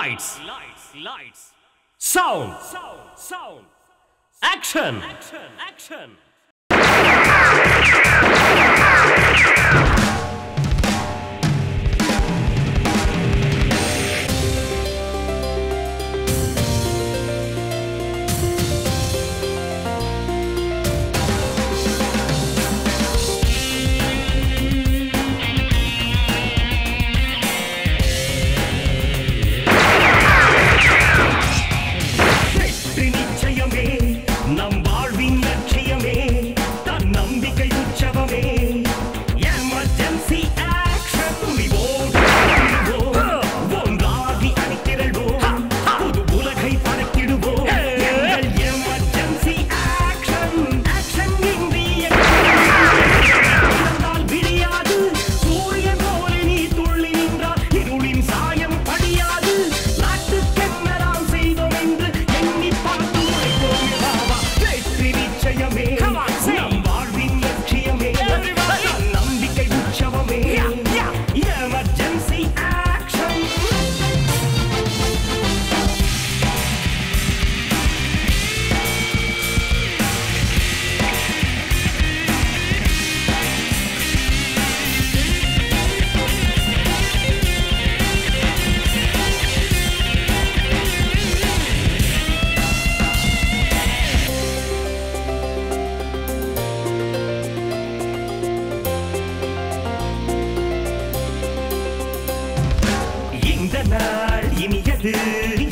Lights. Sound. Action.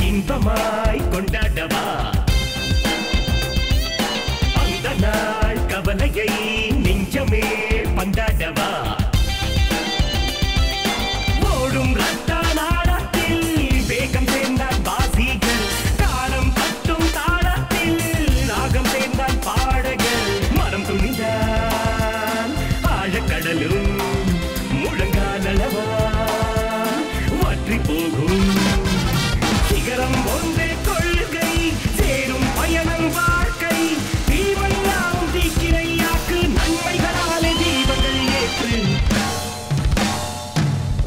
இன்பமாய் கொண்டாடவா அந்த நாள் கவலையை நெஞ்சமே பந்தாடவா ஓடும் ரத்த நாடத்தில் வேகம் சேர்ந்தால் வாசிகள் காலம் பட்டும் தாளத்தில் ராகம் சேர்ந்தால் பாடகள் மனம் துணிந்தால் ஆழக்கடலும் முழங்காலளவா வற்றி போகும் சிகரம் ஒன்றே கொள்கை சேரும் பயணம் வாழ்க்கை தீவெல்லாம் தீக்கிரையாக்கு நன்மைகளாலே தீபங்கள் ஏற்று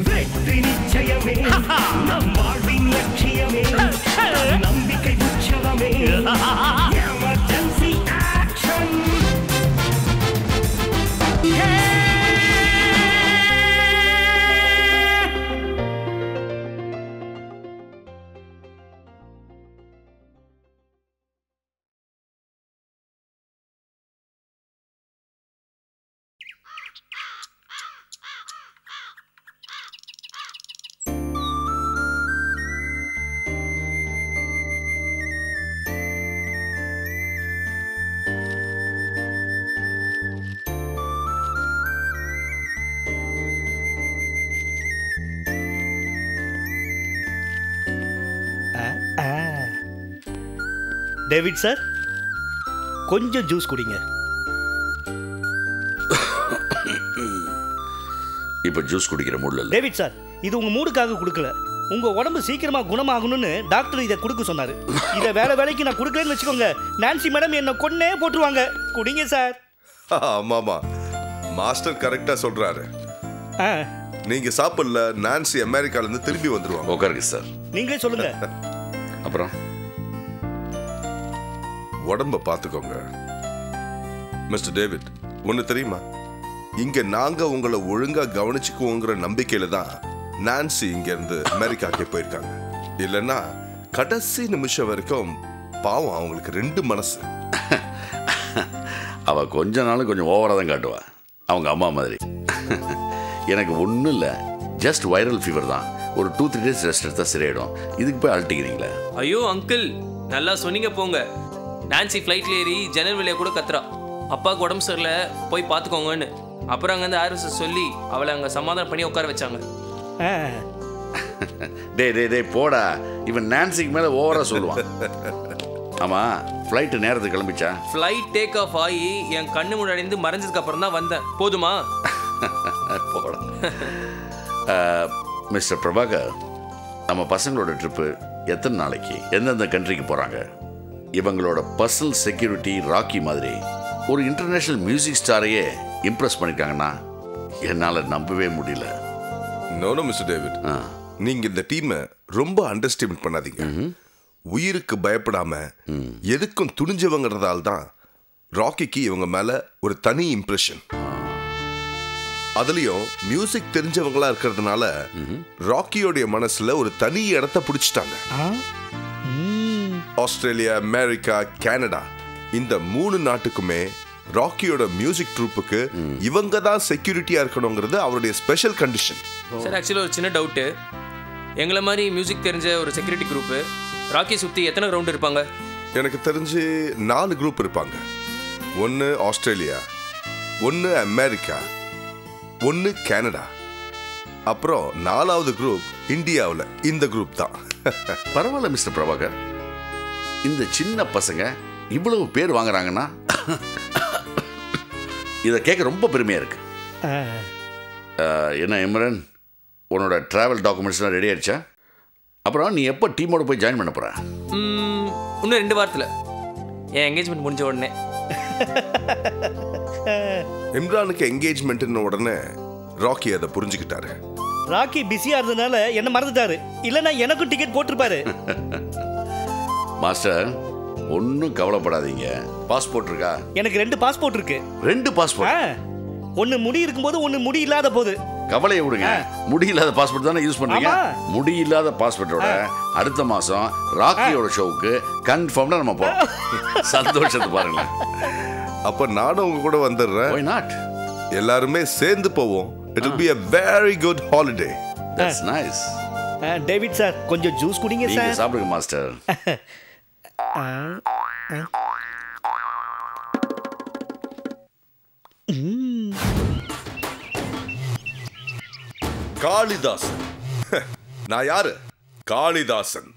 வெற்றி நிச்சயமே நம் வாழ்வின் லட்சியமே நம்பிக்கை உற்சவமே எமர்ஜென்சி ஆக்ஷன் டேவிட் சார், கொஞ்சம் ஜூஸ் குடிங்க. இப்ப ஜூஸ் குடிக்கிற மூட்ல இல்ல. டேவிட் சார், இது உங்க மூடுக்காக கொடுக்கல. உங்க உடம்பு சீக்கிரமா குணமாகணும்னு டாக்டர் இதை கொடுக்க சொன்னாரு. இதை வேற வேலைக்கு நான் கொடுக்கலன்னு வச்சுக்கோங்க, நான்சி மேடம் என்ன கொன்னே போட்டுருவாங்க. குடிங்க சார். ஆமாமா, மாஸ்டர் கரெக்டா சொல்றாரு. நீங்க சாப்பிடல, நான்சி அமெரிக்கால இருந்து திரும்பி வந்துருவாங்க. உட்காருங்க சார். நீங்களே சொல்லுங்க. அப்புறம் உடம்ப பாத்துக்கோங்க மிஸ்டர் டேவிட். ஒன்னு தெரியுமா, இங்க நாங்க உங்களை ஒழுங்கா கவனிச்சுக்குவோங்கிற நம்பிக்கையில தான் நான்சி இங்க இருந்து அமெரிக்காக்கே போயிருக்காங்க. இல்லைன்னா கடைசி நிமிஷம் வரைக்கும் பாவம் அவங்களுக்கு ரெண்டு மனசு. அவ கொஞ்ச நாளும் கொஞ்சம் ஓவரா தான் காட்டுவா, அவங்க அம்மா மாதிரி. எனக்கு ஒன்றும் இல்லை, ஜஸ்ட் வைரல் ஃபீவர் தான். ஒரு 2-3 days ரெஸ்ட் எடுத்தா சரியாயிடும். இதுக்கு போய் அழட்டிக்கிறீங்களா? ஐயோ அங்கிள், நல்லா சொன்னீங்க போங்க. நான்சி ஃப்ளைட்ல ஏறி ஜன்னல் வழியா கூட கத்துறா, அப்பாவுக்கு உடம்பு சரியில்லை போய் பார்த்துக்கோங்கன்னு. அப்புறம் அங்கேருந்து ஆர்எஸ் சொல்லி அவளை அங்கே சமாதானம் பண்ணி உட்கார வச்சாங்க. டே போடா, இவன் நான்சிக்கு மேலே ஓவரா சொல்லுவான். ஆமாம், ஃப்ளைட்டு நேரத்துக்கு கிளம்பிச்சா? ஃப்ளைட் டேக் ஆஃப் ஆகி என் கண்ணு முன்னாடி மறைஞ்சதுக்கு அப்புறம் தான் வந்தேன். போதுமா? போட. மிஸ்டர் பிரபாகர், நம்ம பசங்களோட ட்ரிப்பு எத்தனை நாளைக்கு, எந்தெந்த கண்ட்ரிக்கு போகிறாங்க? இவங்களோட பர்சனல் செக்யூரிட்டி ராக்கி மாதிரி ஒரு இன்டர்நேஷனல் மியூசிக் ஸ்டாரையே இம்ப்ரெஸ் பண்ணிருக்காங்கன்னா என்னால் நம்பவே முடியல. நோ மிஸ்டர் டேவிட், நீங்க இந்த டீமை ரொம்ப அண்டர்ஸ்டிமேட் பண்ணாதீங்க. உயிருக்கு பயப்படாம எதுக்கும் துணிஞ்சவங்கிறதால தான் ராக்கிக்கு இவங்க மேல ஒரு தனி இம்ப்ரெஷன். அதுலயும் மியூசிக் தெரிஞ்சவங்களா இருக்கிறதுனால ராக்கியோடைய மனசுல ஒரு தனி இடத்தை பிடிச்சிட்டாங்க. ஆஸ்திரேலியா, அமெரிக்கா, கனடா இந்த 3 நாட்டுக்குமே ராக்கியோட மியூசிக் ட்ரூப்புக்கு இவங்க தான் செக்யூரிட்டியா இருக்கணுங்கிறது அவருடைய ஸ்பெஷல் கண்டிஷன். சார் ஆக்சுவலி ஒரு சின்ன டவுட்டு. எங்களை மாதிரி மியூசிக் தெரிஞ்ச ஒரு செக்யூரிட்டி குரூப்பு ராக்கி சுற்றி எத்தனை ரவுண்ட் இருப்பாங்க? எனக்கு தெரிஞ்சு 4 குரூப் இருப்பாங்க. 1 ஆஸ்திரேலியா, 1 அமெரிக்கா, 1 கனடா, அப்புறம் 4வது குரூப் இந்தியாவில். இந்த குரூப் தான். பரவாயில்ல மிஸ்டர் பிரபாகர், இந்த சின்ன பசங்க இவ்வளவு பேர் வாங்குறாங்கன்னா இதை கேட்க ரொம்ப பெருமையா இருக்கு. என்ன இம்ரன், உன்னோட டிராவல் டாக்குமெண்ட்ஸ்லாம் ரெடி ஆயிடுச்சா? அப்புறம் நீ எப்போ டீமோட போய் ஜாயின் பண்ண போற? இன்னும் 2 வாரத்தில் என் என்கேஜ்மெண்ட் முடிஞ்ச உடனே. இம்ரானுக்கு என்கேஜ்மெண்ட்னு உடனே ராக்கி அதை புரிஞ்சுக்கிட்டாரு. ராக்கி பிஸியா இருந்ததுனால என்ன மறந்துட்டாரு. இல்லைன்னா எனக்கும் டிக்கெட் போட்டிருப்பாரு. மாஸ்டர் ஒன்றும் கவலைப்படாதீங்க. பாஸ்போர்ட் இருக்கா? எனக்கு 2 பாஸ்போர்ட் இருக்கு. 2 பாஸ்போர்ட்? ஒன்னு முடி இருக்கும்போது ஒன்னு முடி இல்லாத போது. கவலையை விடுங்க, முடி இல்லாத பாஸ்போர்ட் தானே யூஸ் பண்றீங்க. முடி இல்லாத பாஸ்போர்ட்டோட அடுத்த மாசம் ராக்கியோட ஷோவுக்கு கன்ஃபார்ம்டா நம்ம போறோம். சந்தோஷத்தை பாருங்க. அப்ப நானும் உங்க கூட வந்துடுறேன். Why not? எல்லாருமே சேர்ந்து போவோம். It will be a very good holiday. That's nice. David sir கொஞ்சம் ஜூஸ் குடிங்க சார். நீங்க சாப்பிடுங்க மாஸ்டர். காளிதாசன். நான் யாரு? காளிதாசன்.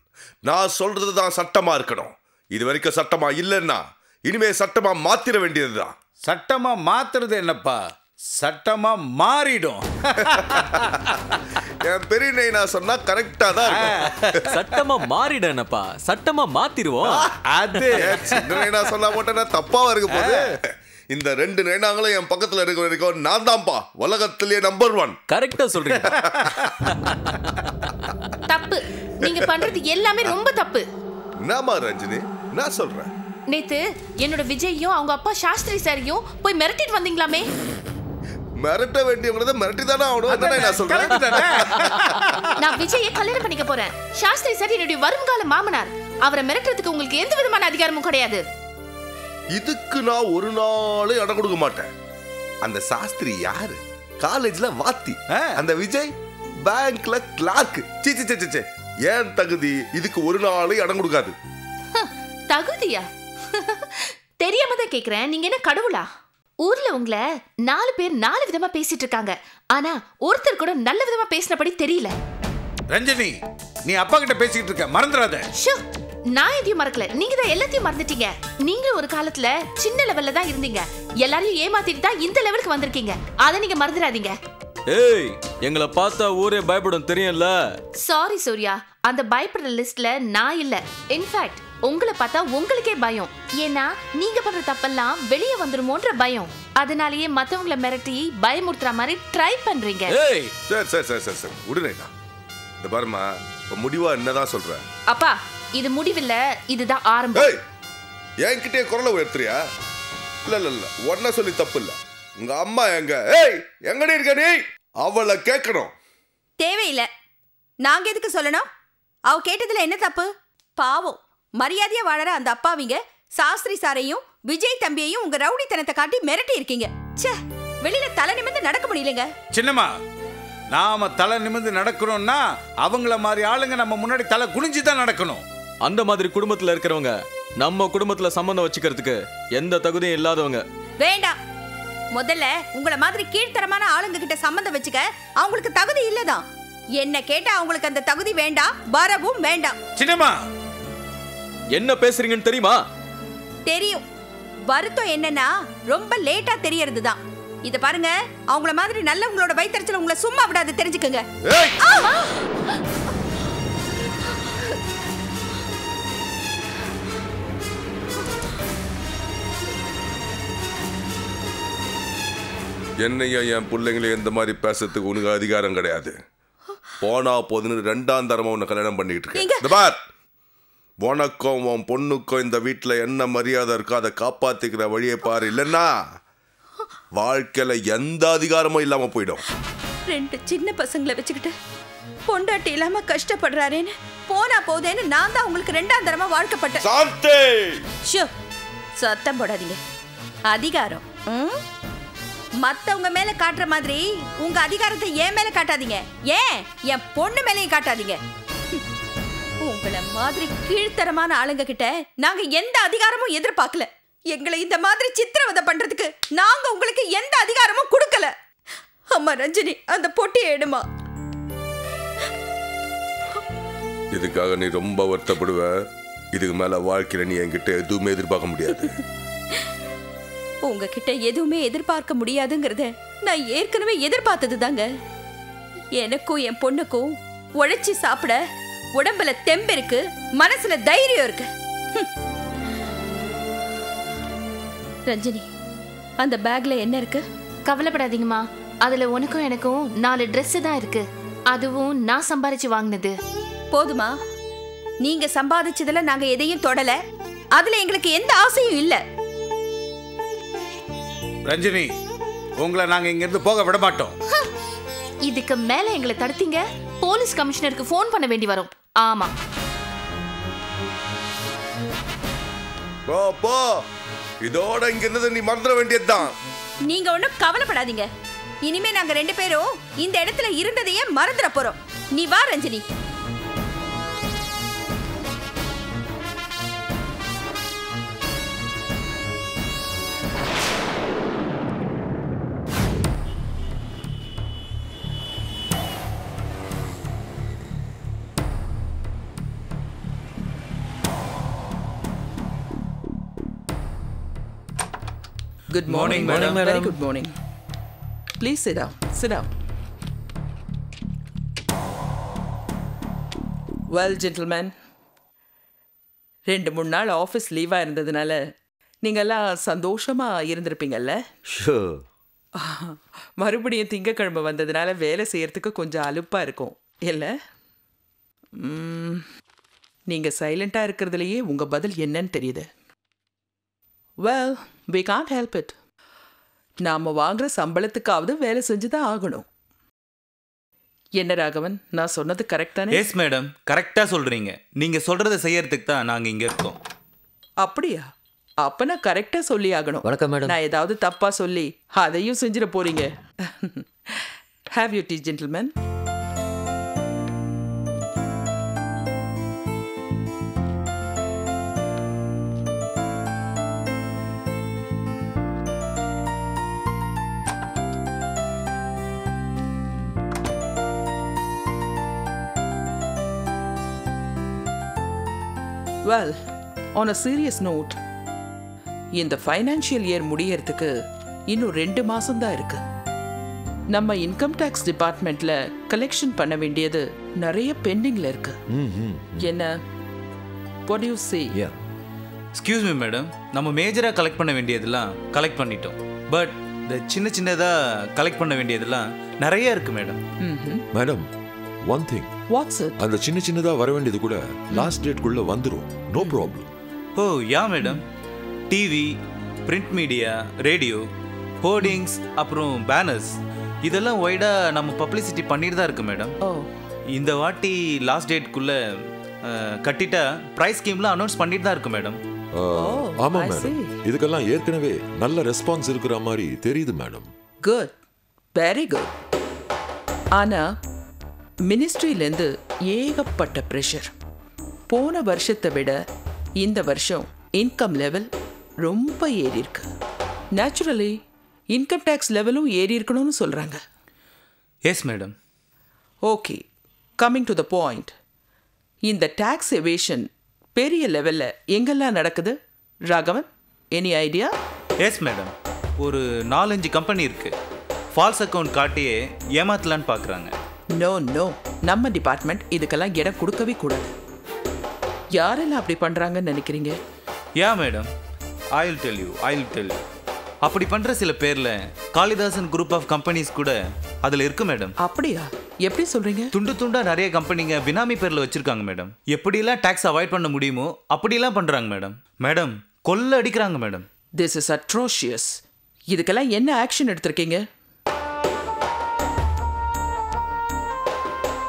நான் சொல்றதுதான் சட்டமா இருக்கணும். இது வரைக்கும் சட்டமா இல்லைன்னா இனிமே சட்டமா மாத்திர வேண்டியதுதான். சட்டமா மாத்துறது என்னப்பா, சட்டமா மாறிடும். என் பெரிய நைனா சொன்னா கரெக்டா தான் இருக்கும். சட்டமா மாறிடனப்பா, சட்டமா மாத்திடுவோம். அது சின்ன நைனா சொன்னா மட்டும் தப்பாவா இருக்க போது. இந்த 2 நைனாங்களும் என் பக்கத்துல இருக்க வரைக்கும் நான் தான்ப்பா உலகத்திலேயே நம்பர் 1. கரெக்டா சொல்றீங்க. தப்பு, நீங்க பண்றது எல்லாமே ரொம்ப தப்பு. என்னமா ரஞ்சினி, நான் சொல்றேன். நேத்து என்னோட விஜய்யும் அவங்க அப்பா சாஸ்திரி சாரையும் போய் மிரட்டிட்டு வந்தீங்களாமே. மிரட்ட வேண்டியவங்கள மிரட்டி தானே ஆகணும். நான் சொல்றேன், நான் விஜயை கல்யாணம் பண்ணிக்க போறேன். சாஸ்திரி சார் என்னுடைய வருங்கால மாமனார். அவரை மிரட்டுறதுக்கு உங்களுக்கு எந்த விதமான அதிகாரமும் கிடையாது. இதுக்கு நான் ஒரு நாளும் இடம் கொடுக்க மாட்டேன். அந்த சாஸ்திரி யாரு? காலேஜ்ல வாத்தி. அந்த விஜய் பேங்க்ல கிளார்க். ஏன் தகுதி இதுக்கு ஒரு நாளும் இடம் கொடுக்காது. தகுதியா? தெரியாம தான் கேக்குறேன். நீங்க என்ன கடவுளா? ஊர்ல உங்களை 4 பேர் 4 விதமா பேசிட்டு இருக்காங்க. ஆனா ஒருத்தர் கூட நல்ல விதமா பேசினபடி தெரியல. ரஞ்சினி, நீ அப்பா கிட்ட பேசிக்கிட்டு இருக்க, மறந்துடாத. நான் எதையும் மறக்கல, நீங்க தான் எல்லாத்தையும் மறந்துட்டீங்க. நீங்க ஒரு காலத்துல சின்ன லெவல்ல தான் இருந்தீங்க. எல்லாரையும் ஏமாத்திட்டு தான் இந்த லெவலுக்கு வந்திருக்கீங்க. அதை நீங்க மறந்துடாதீங்க. ஏய், எங்களை பார்த்தா ஊரே பயப்படும் தெரியும்ல. சாரி சூர்யா, அந்த பயப்படுற லிஸ்ட்ல நான் இல்ல. இன்ஃபேக்ட் உங்களை பார்த்தா உங்களுக்கே பயம். ஏன்னா நீங்க பண்ற தப்பெல்லாம் வெளியே வந்துருமோன்ற பயம். அதனாலேயே மத்தவங்களை மிரட்டி பயமுறுத்துற மாதிரி ட்ரை பண்றீங்க. ஏய், சரி உடனேடா. இந்த பாருமா, முடிவா என்னதான் சொல்ற? அப்பா, இது முடிவில்ல, இதுதான் ஆரம்பம். ஏய், என்கிட்டே குரலை உயர்த்துறியா? இல்ல ஒன்ன சொல்லி தப்பு இல்ல. உங்க அம்மா எங்க? ஏய், எங்கடி இருக்க நீ? அவளை கேட்கணும். தேவையில்லை. நாங்க எதுக்கு சொல்லணும்? அவ கேட்டதுல என்ன தப்பு? பாவம், மரியாதையா வாழற அந்த அப்பாவிங்க சாஸ்திரி சாரையும் விஜய் தம்பியையும் உங்க ரவுடித்தனத்தை காட்டி மிரட்டி இருக்கீங்க. ச்சே, வெளியில தலை நிமிர்ந்து நடக்க முடியலங்க. சின்னம்மா, நாம தலை நிமிர்ந்து நடக்கணும்னா அவங்கள மாதிரி ஆளுங்க நம்ம முன்னாடி தலை குனிஞ்சு தான் நடக்கணும். அந்த மாதிரி குடும்பத்துல இருக்கிறவங்க நம்ம குடும்பத்துல சம்பந்தம் வச்சுக்கிறதுக்கு எந்த தகுதியும் இல்லாதவங்க. வேண்டாம். முதல்ல உங்கள மாதிரி கீழ்த்தரமான ஆளுங்க கிட்ட சம்பந்தம் வச்சுக்க அவங்களுக்கு தகுதி இல்லதான். என்ன கேட்டா அவங்களுக்கு அந்த தகுதி வேண்டாம், வரவும் வேண்டாம். சின்னம்மா, என்ன பேசுறீங்கன்னு தெரியுமா? தெரியும். வருத்தம் என்னன்னா ரொம்ப லேட்டா தெரியறதுதான். இத பாருங்க, அவங்கள மாதிரி நல்லவங்களோட வயித்தறிச்சல் உங்களை சும்மா விடாது, தெரிஞ்சுக்கங்க. என்னையும் என் பிள்ளைங்களையும் இந்த மாதிரி பேசுறதுக்கு உனக்கு அதிகாரம் கிடையாது. போனா போதுன்னு 2ஆம் தரமா உன்னை கல்யாணம் பண்ணிட்டு இருக்கேன். இந்த பார், உனக்கும் உன் பொண்ணுக்கும் இந்த வீட்டில் என்ன மரியாதை இருக்கோ அதை காப்பாத்திக்கிற வழியை பாரு. இல்லைன்னா வாழ்க்கையில எந்த அதிகாரமும் இல்லாம போயிடும். 2 சின்ன பசங்களை வச்சுக்கிட்டு பொண்டாட்டி இல்லாம கஷ்டப்படுறாரேன்னு போனா போதேன்னு நான் தான் உங்களுக்கு 2ஆம் தரமா வாழ்க்கப்பட்டேன். சாந்தி, சத்தம் போடாதீங்க. அதிகாரம் மத்தவங்க மேல காட்டுற மாதிரி உங்க அதிகாரத்தை என் மேல காட்டாதீங்க. ஏன் என் பொண்ணு மேலேயும் காட்டாதீங்க. உங்களை மாதிரி கீழ்த்தரமான ஆளுங்க கிட்ட நாங்க எந்த அதிகாரமும் எதிர்பார்க்கல. எங்களை இந்த மாதிரி சித்திரவதை பண்றதுக்கு நாங்க உங்களுக்கு எந்த அதிகாரமும் கொடுக்கல. அம்மா ரஞ்சினி, அந்த பொட்டியை எடுமா. இதுக்காக நீ ரொம்ப வருத்தப்படுவ. இதுக்கு மேல வாழ்க்கையில நீ என்கிட்ட எதுவுமே எதிர்பார்க்க முடியாது. உங்ககிட்ட எதுவுமே எதிர்பார்க்க முடியாதுங்கிறத நான் ஏற்கனவே எதிர்பார்த்தது தாங்க. எனக்கும் என் பொண்ணுக்கும் உழைச்சி சாப்பிட உடம்புல தெம்பு இருக்கு, மனசுல தைரியம் இருக்கு. ரஞ்சினி, அந்த பேக்ல என்ன இருக்கு? கவலைப்படாதீங்கம்மா, அதுல உனக்கும் எனக்கும் 4 Dress தான் இருக்கு. அதுவும் நான் சம்பாரிச்சு வாங்கினது. போதுமா? நீங்க சம்பாதிச்சதுல நாங்க எதையும் தொடல. அதுல எங்களுக்கு எந்த ஆசையும் இல்ல. ரஞ்சினி, உங்களை நாங்க இங்க இருந்து போக விட மாட்டோம். இதுக்கு மேல எங்களை தடுத்தீங்க, போலீஸ் கமிஷனருக்கு ஃபோன் பண்ண வேண்டி வரும். ஆமா, போ. இதோட இங்க இருந்தது நீ மறந்துட வேண்டியதுதான். நீங்க ஒண்ணும் கவலைப்படாதீங்க. இனிமே நாங்க 2 பேரும் இந்த இடத்துல இருந்ததையே மறந்துட போறோம். நீ வா Ranjini. Good morning, madam. Very good morning. Please sit down. Sit down. Well, gentlemen, 2-3 நாள் ஆஃபீஸ் லீவாக இருந்ததுனால நீங்கள்லாம் சந்தோஷமா இருந்திருப்பீங்கல்ல? Sure. மறுபடியும் திங்கக்கிழமை வந்ததுனால வேலை செய்யறதுக்கு கொஞ்சம் அலுப்பாக இருக்கும் இல்லை? நீங்கள் சைலண்ட்டாக இருக்கிறதுலையே உங்கள் பதில் என்னன்னு தெரியுது. Well, we can't help it. நாம வாங்குற சம்பளத்துக்காவது வேலை செஞ்சு தான் ஆகணும். என்ன ராகவன், நான் சொன்னது கரெக்ட் தானே? எஸ் மேடம், கரெக்டாக சொல்கிறீங்க. நீங்கள் சொல்கிறத செய்யறதுக்கு தான் நாங்கள் இங்கே இருக்கோம். அப்படியா? அப்போ நான் கரெக்டாக சொல்லி ஆகணும். வணக்கம் மேடம். நான் ஏதாவது தப்பாக சொல்லி அதையும் செஞ்சிட போறீங்க. Have your tea, gentlemen. Well, on a serious note, இந்த ஃபைனான்ஷியல் இயர் முடியறதுக்கு இன்னும் 2 மாசம் தான் இருக்கு. நம்ம இன்கம் டேக்ஸ் டிபார்ட்மெண்ட்ல கலெக்ஷன் பண்ண வேண்டியது நிறைய பெண்டிங்ல இருக்கு. என்ன? What do you say? Excuse me madam, நம்ம மேஜராக கலெக்ட் பண்ண வேண்டியதெல்லாம் கலெக்ட் பண்ணிட்டோம். பட் இந்த சின்னதாக கலெக்ட் பண்ண வேண்டியதெல்லாம் நிறைய இருக்கு madam. Madam, one thing. What's it? அந்த சின்னதா வர வேண்டியது கூட லாஸ்ட் டேட்குள்ள வந்துரும். No problem. Oh yeah madam. TV, print media, radio, hoardings, அப்புறம் பேனர்ஸ், இதெல்லாம் ஒய்டாக நம்ம பப்ளிசிட்டி பண்ணிட்டு தான் இருக்கு மேடம். இந்த வாட்டி லாஸ்ட் டேட்குள்ளே கட்டிட்டா ப்ரைஸ் ஸ்கீம்லாம் அனௌன்ஸ் பண்ணிட்டு தான் இருக்கு மேடம். ஆமா மேடம், இதுக்கெல்லாம் ஏற்கனவே நல்ல ரெஸ்பான்ஸ் இருக்கிற மாதிரி தெரியுது மேடம். Good, very good. ஆனா மினிஸ்ட்ரியிலேருந்து ஏகப்பட்ட ப்ரெஷர். போன வருஷத்தை விட இந்த வருஷம் இன்கம் லெவல் ரொம்ப ஏறி இருக்கு. நேச்சுரலி இன்கம் டேக்ஸ் லெவலும் ஏறி இருக்கணும்னு சொல்கிறாங்க. Yes madam. Okay, coming to the point. இந்த டேக்ஸ் எவேஷன் பெரிய லெவலில் எங்கெல்லாம் நடக்குது Raghavan? Any idea? Yes madam, ஒரு 4-5 கம்பெனி இருக்குது. ஃபால்ஸ் அக்கௌண்ட் காட்டியே ஏமாத்தலான்னு பார்க்குறாங்க. நோ நோ, நம்ம டிபார்ட்மெண்ட் இதுக்கெல்லாம் இடம் கொடுக்கவே கூடாது. யாரெல்லாம் அப்படி பண்ணுறாங்கன்னு நினைக்கிறீங்க? Yeah madam, I will tell you. அப்படி பண்ற சில பேர்ல காளிதாசன் குரூப் ஆஃப் கம்பெனிஸ் கூட அதுல இருக்கு மேடம். அப்படியா? எப்படி சொல்றீங்க? துண்டு துண்டா நிறைய கம்பெனிங்க பினாமி பேர்ல வச்சிருக்காங்க மேடம். எப்படிலாம் டாக்ஸ் அவாய்ட் பண்ண முடியுமோ அப்படிலாம் பண்றாங்க மேடம். மேடம் கொள்ள அடிக்கிறாங்க மேடம். This is atrocious. இதுக்கெல்லாம் என்ன ஆக்ஷன் எடுத்திருக்கீங்க?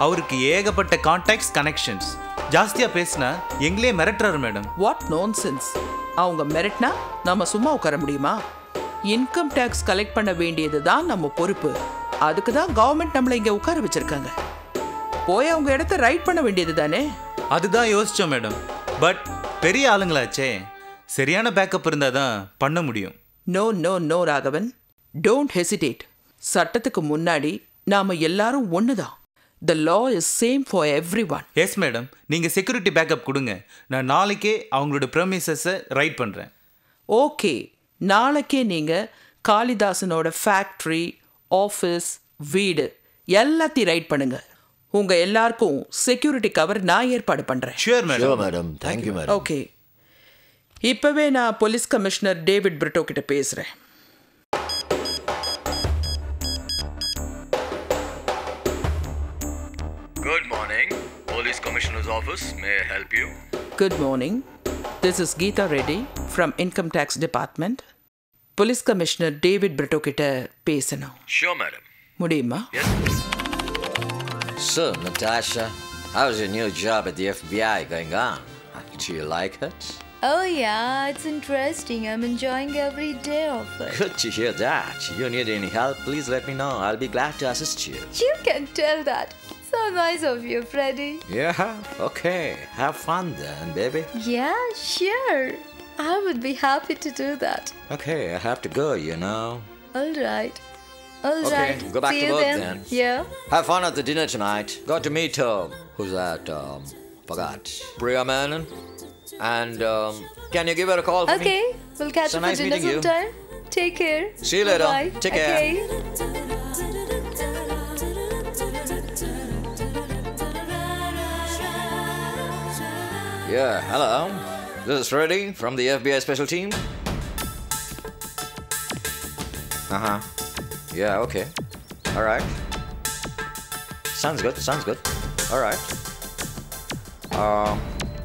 அவருக்கு ஏகப்பட்ட கான்டாக்ட்ஸ் கனெக்ஷன்ஸ். ஜாஸ்தியா பேசினா எங்களே மிரட்டுறாரு மேடம். What nonsense. அவங்க மிரட்டினா நம்ம சும்மா உட்கார முடியுமா? இன்கம் டேக்ஸ் கலெக்ட் பண்ண வேண்டியது தான் நம்ம பொறுப்பு. அதுக்கு தான் கவர்மெண்ட் நம்மளை இங்கே உட்கார வச்சிருக்காங்க. போய் அவங்க இடத்த ரைட் பண்ண வேண்டியது தானே. அதுதான் யோசிச்சோம் மேடம். பட் பெரிய ஆளுங்களாச்சே, சரியான பேக்கப் இருந்தால் தான் பண்ண முடியும். No no no Raghavan, don't hesitate. சட்டத்துக்கு முன்னாடி நாம எல்லாரும் ஒன்று தான். The law is same for everyone. Yes madam, நீங்கள் செக்யூரிட்டி பேக்கப் கொடுங்க. நான் நாளைக்கே அவங்களோட ப்ரமிசஸை ரைட் பண்ணுறேன். ஓகே, நாளைக்கே நீங்கள் காளிதாசனோட ஃபேக்ட்ரி, ஆஃபீஸ், வீடு எல்லாத்தையும் ரைட் பண்ணுங்க. உங்கள் எல்லாருக்கும் செக்யூரிட்டி கவர் நான் ஏற்பாடு பண்ணுறேன். Sure madam. Sure madam. Thank you madam. Okay, இப்போவே நான் போலீஸ் கமிஷனர் டேவிட் பிரிட்டோ கிட்ட பேசுகிறேன். Good morning, Police Commissioner's Office. May I help you? Good morning. This is Geeta Reddy from Income Tax Department. Police Commissioner David Brito கிட்ட பேசணும். Sure, madam. முடியுமா? Yes. So, Natasha, how's your new job at the FBI going on? Do you like it? Oh yeah, it's interesting. I'm enjoying every day of it. Good to hear that. You need any help, please let me know. I'll be glad to assist you. You can tell that. So nice of you, Freddy. Yeah, okay. Have fun then, baby. Yeah, sure. I would be happy to do that. Okay, I have to go, you know. All right. All Okay, right. go back See to you work then. then. Yeah. Have fun at the dinner tonight. Got to meet, who's that? Forgot. Priya Menon. And, can you give her a call for me? Okay. We'll catch So up for nice dinner meeting you. sometime. Take care. See you later. Bye. Take care. Okay. Yeah, hello. This is Freddy from the FBI Special Team. Uh-huh. Yeah, okay. All right. Sounds good, sounds good. All right.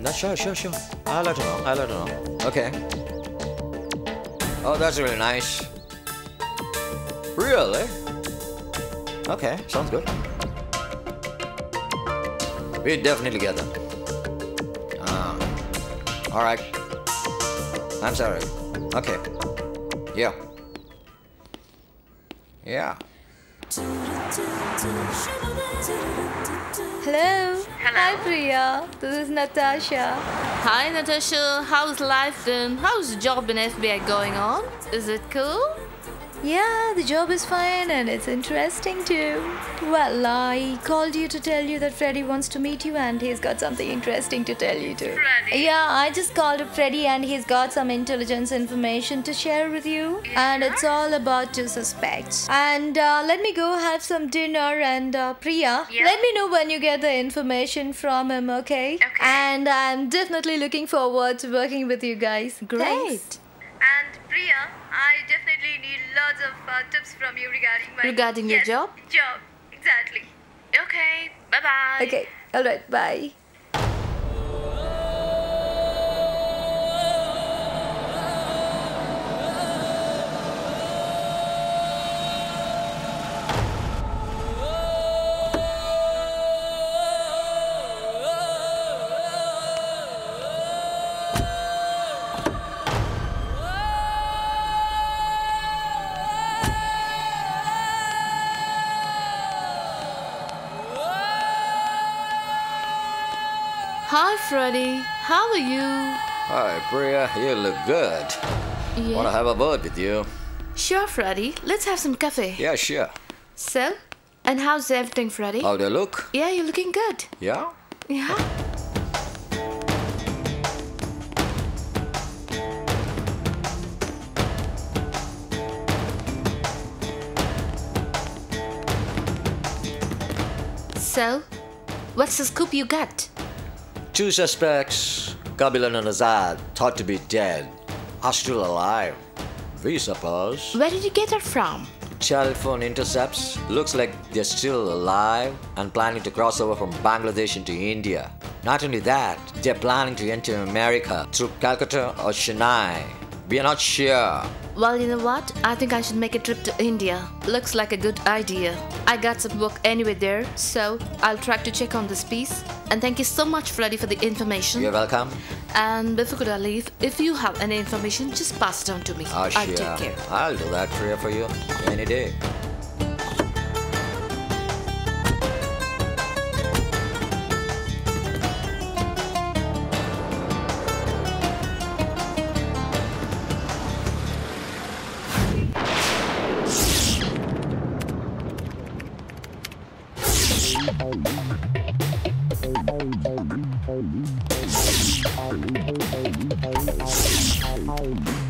No, sure. I'll let her know. Okay. Oh, that's really nice. Really? Okay, sounds good. We definitely get them. All right. I'm sorry. Okay. Yeah. Hello. Hi, Priya. This is Natasha. Hi, Natasha. How's life then? How's the job in FBI going on? Is it cool? Yeah, the job is fine and it's interesting too. Well, I called you to tell you that Freddy wants to meet you and he's got something interesting to tell you too. Freddy? Yeah, I just called up Freddy and he's got some intelligence information to share with you. And it's all about two suspects. And let me go have some dinner and Priya, let me know when you get the information from him, okay? And I'm definitely looking forward to working with you guys. Great. And Priya, I definitely need lots of tips from you regarding your job? Job, exactly. Okay, bye-bye. Okay, alright, bye. Hi, Freddy. How are you? Hi, Priya. You look good. Yeah. Want to have a word with you? Sure, Freddy. Let's have some coffee. Yeah, sure. So, and how's everything, Freddy? How do I look? Yeah, you're looking good. Yeah? Yeah. So, what's the scoop you got? Two suspects, Kabilan and Azad, thought to be dead, are still alive. we suppose. Where did you get her from? Telephone intercepts. Looks like they're still alive and planning to cross over from Bangladesh into India. Not only that, they're planning to enter America through Calcutta or Chennai. We are not sure. Well, you know what? I think I should make a trip to India. Looks like a good idea. I got some work anyway there, so I'll try to check on this piece. And thank you so much, Freddy, for the information. You're welcome. And before I leave, if you have any information, just pass it on to me. Oh, I'll sure. take care. I'll do that prayer for you any day. Thank you.